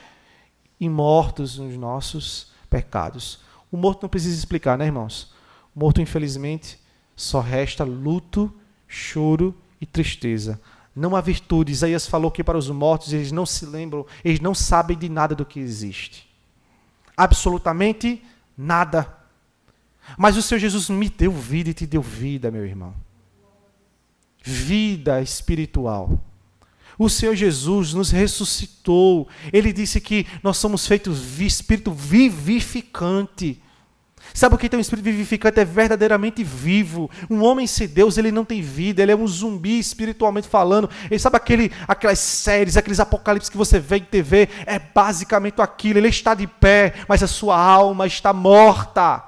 E mortos nos nossos pecados. O morto não precisa explicar, né, irmãos? O morto, infelizmente, só resta luto, choro e tristeza. Não há virtude. Isaías falou que para os mortos eles não se lembram, eles não sabem de nada do que existe. Absolutamente nada. Mas o Senhor Jesus me deu vida e te deu vida, meu irmão. Vida espiritual. O Senhor Jesus nos ressuscitou. Ele disse que nós somos feitos de espírito vivificante. Sabe o que é um espírito vivificante? É verdadeiramente vivo. Um homem sem Deus, ele não tem vida, ele é um zumbi espiritualmente falando. Ele sabe aquelas séries, aqueles apocalipses que você vê em TV? É basicamente aquilo. Ele está de pé, mas a sua alma está morta.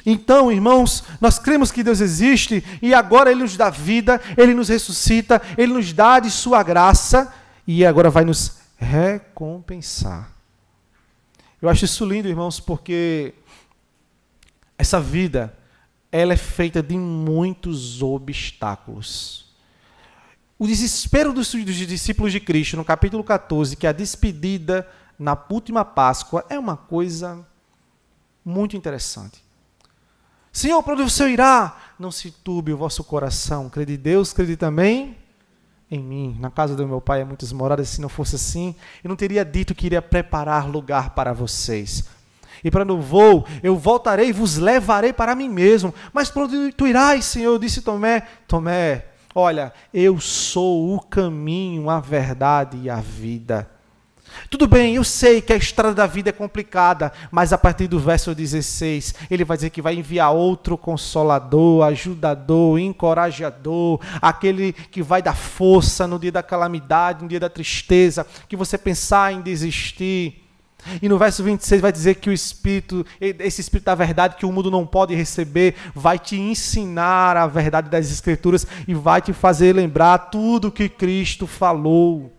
Então, irmãos, nós cremos que Deus existe e agora Ele nos dá vida, Ele nos ressuscita, Ele nos dá de sua graça e agora vai nos recompensar. Eu acho isso lindo, irmãos, porque essa vida, ela é feita de muitos obstáculos. O desespero dos discípulos de Cristo, no capítulo 14, que é a despedida na última Páscoa, é uma coisa muito interessante. Senhor, para onde o Senhor irá? Não se turbe o vosso coração. Crede em Deus, crede também em mim. Na casa do meu pai há muitas moradas. Se não fosse assim, eu não teria dito que iria preparar lugar para vocês. E para onde eu vou, eu voltarei e vos levarei para mim mesmo. Mas para onde tu irás, Senhor? Disse Tomé. Tomé, olha, eu sou o caminho, a verdade e a vida. Tudo bem, eu sei que a estrada da vida é complicada, mas a partir do verso 16, ele vai dizer que vai enviar outro consolador, ajudador, encorajador, aquele que vai dar força no dia da calamidade, no dia da tristeza, que você pensar em desistir. E no verso 26 vai dizer que o Espírito, esse Espírito da verdade que o mundo não pode receber, vai te ensinar a verdade das Escrituras e vai te fazer lembrar tudo que Cristo falou.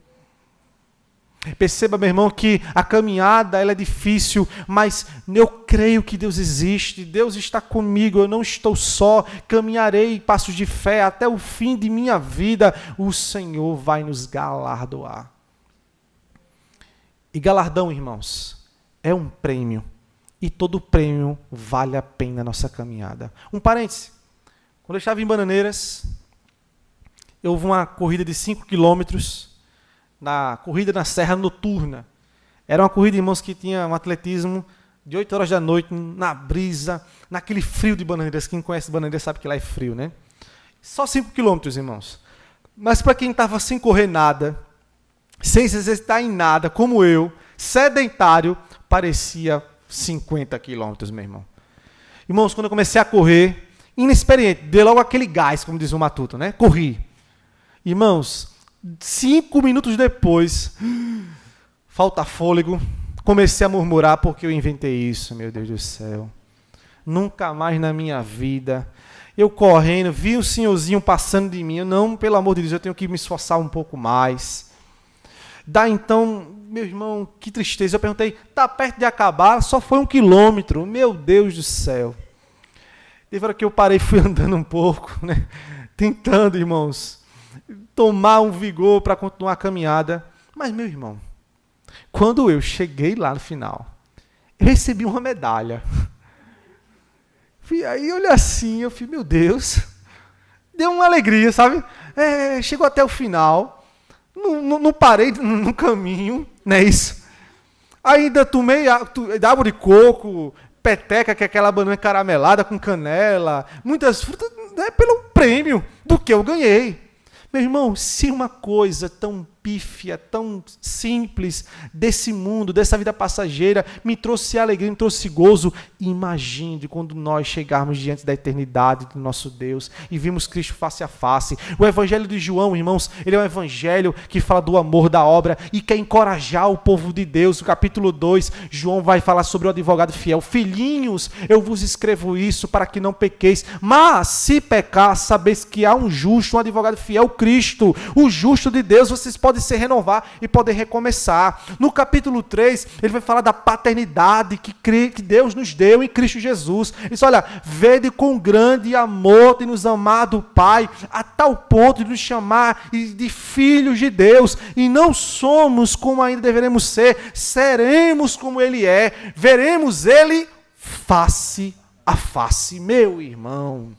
Perceba, meu irmão, que a caminhada ela é difícil, mas eu creio que Deus existe, Deus está comigo, eu não estou só, caminharei passos de fé até o fim de minha vida, o Senhor vai nos galardoar. E galardão, irmãos, é um prêmio, e todo prêmio vale a pena a nossa caminhada. Um parêntese, quando eu estava em Bananeiras, houve uma corrida de 5 quilômetros, na corrida na Serra Noturna. Era uma corrida, irmãos, que tinha um atletismo de 8 horas da noite, na brisa, naquele frio de Bananeiras. Quem conhece Bananeiras sabe que lá é frio, né? Só 5 quilômetros, irmãos. Mas para quem estava sem correr nada, sem se exercitar em nada, como eu, sedentário, parecia 50 quilômetros, meu irmão. Irmãos, quando eu comecei a correr, inexperiente, dei logo aquele gás, como diz o Matuto, né? Corri. Irmãos, 5 minutos depois, falta fôlego, comecei a murmurar porque eu inventei isso, meu Deus do céu. Nunca mais na minha vida. Eu correndo, vi um senhorzinho passando de mim. Não, pelo amor de Deus, eu tenho que me esforçar um pouco mais. Daí então, meu irmão, que tristeza. Eu perguntei, está perto de acabar? Só foi 1 quilômetro. Meu Deus do céu. Teve hora que eu parei e fui andando um pouco, né? Tentando, irmãos, tomar um vigor para continuar a caminhada. Mas, meu irmão, quando eu cheguei lá no final, eu recebi uma medalha. Aí eu olhei assim, eu falei, meu Deus, deu uma alegria, sabe? Chegou até o final, não parei no caminho, não é isso? Ainda tomei água de coco, peteca, que é aquela banana caramelada com canela, muitas frutas, né, pelo prêmio do que eu ganhei. Meu irmão, se uma coisa tão pífia, tão simples desse mundo, dessa vida passageira, me trouxe alegria, me trouxe gozo, imagine quando nós chegarmos diante da eternidade do nosso Deus e vimos Cristo face a face. O Evangelho de João, irmãos, ele é um evangelho que fala do amor da obra e quer encorajar o povo de Deus. No capítulo 2, João vai falar sobre o advogado fiel. Filhinhos, eu vos escrevo isso para que não pequeis, mas se pecar, sabeis que há um justo, um advogado fiel, Cristo, o justo de Deus. Vocês podem se renovar e poder recomeçar. No capítulo 3, ele vai falar da paternidade que Deus nos deu em Cristo Jesus. Ele diz, olha, vede com grande amor tem nos amado o Pai, a tal ponto de nos chamar de filhos de Deus, e não somos como ainda deveremos ser, seremos como Ele é, veremos Ele face a face. Meu irmão,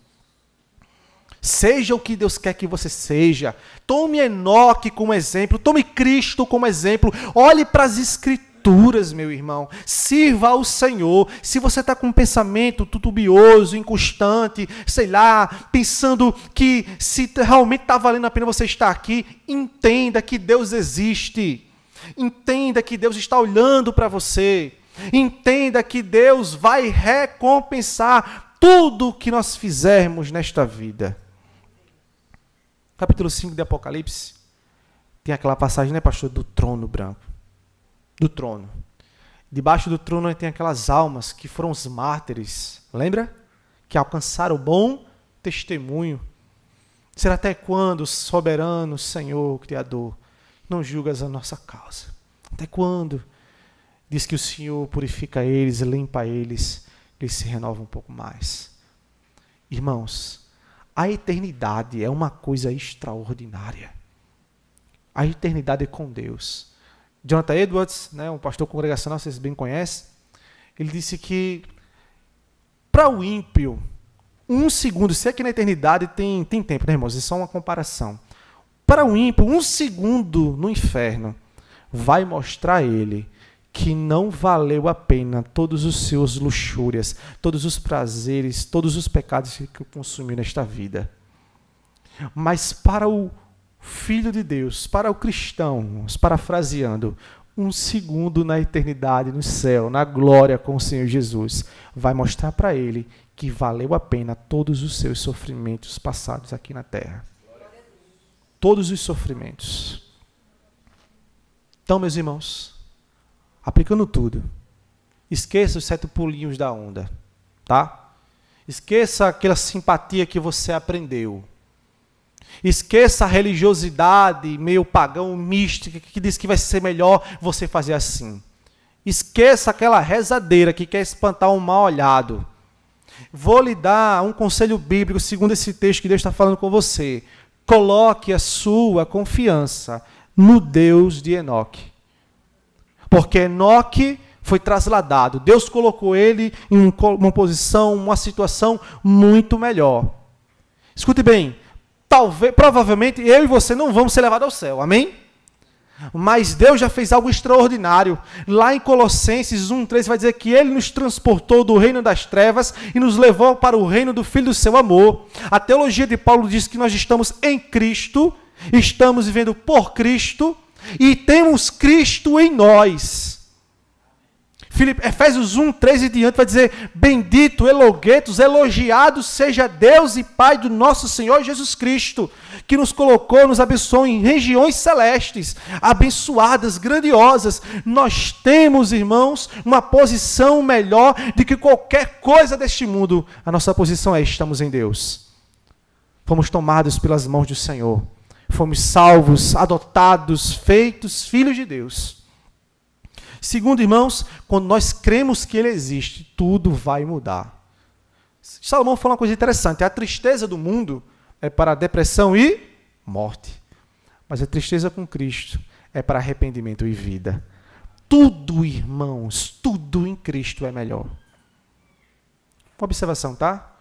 seja o que Deus quer que você seja. Tome Enoque como exemplo, tome Cristo como exemplo, olhe para as Escrituras, meu irmão, sirva ao Senhor. Se você está com um pensamento tutubioso, inconstante, sei lá, pensando que se realmente está valendo a pena você estar aqui, entenda que Deus existe, entenda que Deus está olhando para você, entenda que Deus vai recompensar tudo o que nós fizermos nesta vida. Capítulo 5 de Apocalipse, tem aquela passagem, né, pastor, do trono branco. Do trono. Debaixo do trono tem aquelas almas que foram os mártires, lembra? Que alcançaram o bom testemunho. Será até quando, soberano Senhor, Criador, não julgas a nossa causa? Até quando? Diz que o Senhor purifica eles, limpa eles, eles se renovam um pouco mais. Irmãos, a eternidade é uma coisa extraordinária. A eternidade é com Deus. Jonathan Edwards, né, um pastor congregacional, vocês bem conhecem, ele disse que para o ímpio, 1 segundo, se é que na eternidade tem tempo, né, irmãos? Isso é só uma comparação. Para o ímpio, 1 segundo no inferno vai mostrar a ele que não valeu a pena todos os seus luxúrias, todos os prazeres, todos os pecados que consumiu nesta vida. Mas para o Filho de Deus, para o cristão, parafraseando, um segundo na eternidade, no céu, na glória com o Senhor Jesus, vai mostrar para ele que valeu a pena todos os seus sofrimentos passados aqui na terra. Todos os sofrimentos. Então, meus irmãos, aplicando tudo, esqueça os 7 pulinhos da onda, tá? Esqueça aquela simpatia que você aprendeu. Esqueça a religiosidade meio pagão, mística, que diz que vai ser melhor você fazer assim. Esqueça aquela rezadeira que quer espantar um mal olhado. Vou lhe dar um conselho bíblico segundo esse texto que Deus está falando com você. Coloque a sua confiança no Deus de Enoque. Porque Enoque foi trasladado. Deus colocou ele em uma posição, uma situação muito melhor. Escute bem. Provavelmente eu e você não vamos ser levados ao céu, amém? Mas Deus já fez algo extraordinário. Lá em Colossenses 1:3 vai dizer que Ele nos transportou do reino das trevas e nos levou para o reino do Filho do seu amor. A teologia de Paulo diz que nós estamos em Cristo, estamos vivendo por Cristo e temos Cristo em nós. Efésios 1:3 e diante vai dizer: bendito, elogiado seja Deus e Pai do nosso Senhor Jesus Cristo, que nos colocou, nos abençoou em regiões celestes, abençoadas, grandiosas. Nós temos, irmãos, uma posição melhor do que qualquer coisa deste mundo. A nossa posição é: estamos em Deus. Fomos tomados pelas mãos do Senhor. Fomos salvos, adotados, feitos filhos de Deus. Segundo, irmãos, quando nós cremos que Ele existe, tudo vai mudar. Salomão falou uma coisa interessante: a tristeza do mundo é para depressão e morte. Mas a tristeza com Cristo é para arrependimento e vida. Tudo, irmãos, tudo em Cristo é melhor. Uma observação, tá?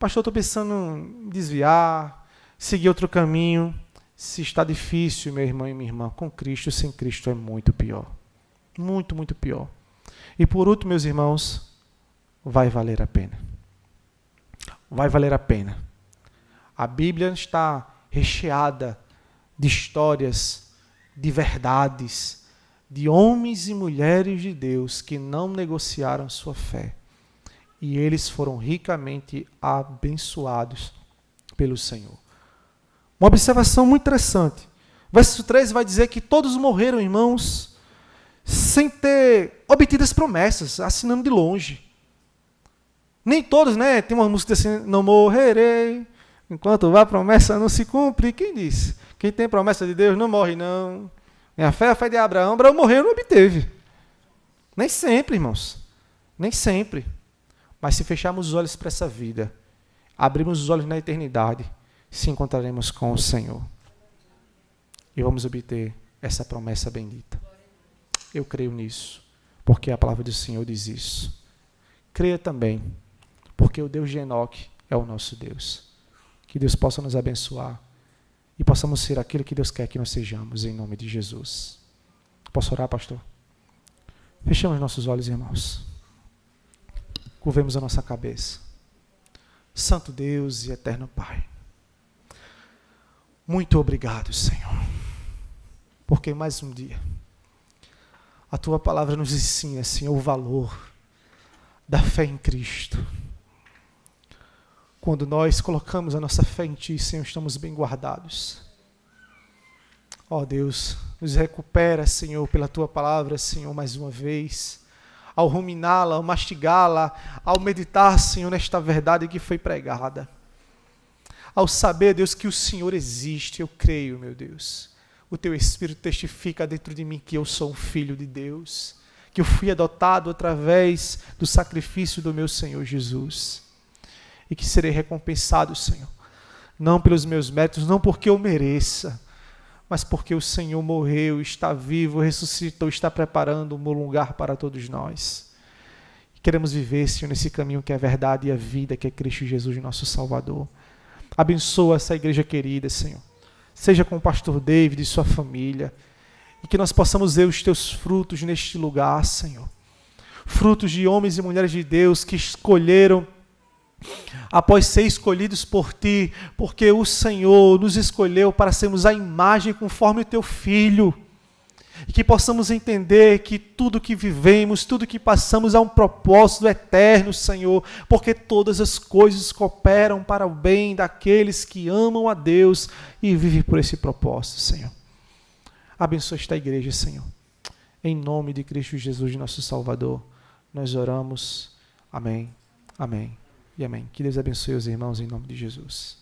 Pastor, estou pensando em desviar, seguir outro caminho. Se está difícil, meu irmão e minha irmã, com Cristo, sem Cristo é muito pior. Muito, muito pior. E por último, meus irmãos, vai valer a pena. Vai valer a pena. A Bíblia está recheada de histórias, de verdades, de homens e mulheres de Deus que não negociaram sua fé. E eles foram ricamente abençoados pelo Senhor. Uma observação muito interessante. Verso 13 vai dizer que todos morreram, irmãos, sem ter obtido as promessas, assinando de longe. Nem todos, né? Tem uma música assim: não morrerei enquanto a promessa não se cumpre. Quem disse? Quem tem promessa de Deus não morre, não. Minha fé é a fé de Abraão. Abraão morreu e não obteve. Nem sempre, irmãos. Nem sempre. Mas se fecharmos os olhos para essa vida, abrirmos os olhos na eternidade, se encontraremos com o Senhor. E vamos obter essa promessa bendita. Eu creio nisso, porque a palavra do Senhor diz isso. Creia também, porque o Deus de Enoque é o nosso Deus. Que Deus possa nos abençoar e possamos ser aquilo que Deus quer que nós sejamos, em nome de Jesus. Posso orar, pastor? Fechamos nossos olhos, irmãos. Curvemos a nossa cabeça. Santo Deus e eterno Pai, muito obrigado, Senhor, porque mais um dia a Tua palavra nos ensina, Senhor, o valor da fé em Cristo. Quando nós colocamos a nossa fé em Ti, Senhor, estamos bem guardados. Ó Deus, nos recupera, Senhor, pela Tua palavra, Senhor, mais uma vez, ao ruminá-la, ao mastigá-la, ao meditar, Senhor, nesta verdade que foi pregada. Ao saber, Deus, que o Senhor existe, eu creio, meu Deus. O Teu Espírito testifica dentro de mim que eu sou um filho de Deus, que eu fui adotado através do sacrifício do meu Senhor Jesus, e que serei recompensado, Senhor, não pelos meus méritos, não porque eu mereça, mas porque o Senhor morreu, está vivo, ressuscitou, está preparando um bom lugar para todos nós. Queremos viver, Senhor, nesse caminho que é a verdade e a vida, que é Cristo Jesus, nosso Salvador. Abençoa essa igreja querida, Senhor. Seja com o pastor David e sua família, e que nós possamos ver os Teus frutos neste lugar, Senhor. Frutos de homens e mulheres de Deus que escolheram, após ser escolhidos por Ti, porque o Senhor nos escolheu para sermos a imagem conforme o Teu Filho. E que possamos entender que tudo que vivemos, tudo que passamos há um propósito eterno, Senhor, porque todas as coisas cooperam para o bem daqueles que amam a Deus e vivem por esse propósito, Senhor. Abençoa esta igreja, Senhor. Em nome de Cristo Jesus, nosso Salvador, nós oramos. Amém, amém e amém. Que Deus abençoe os irmãos em nome de Jesus.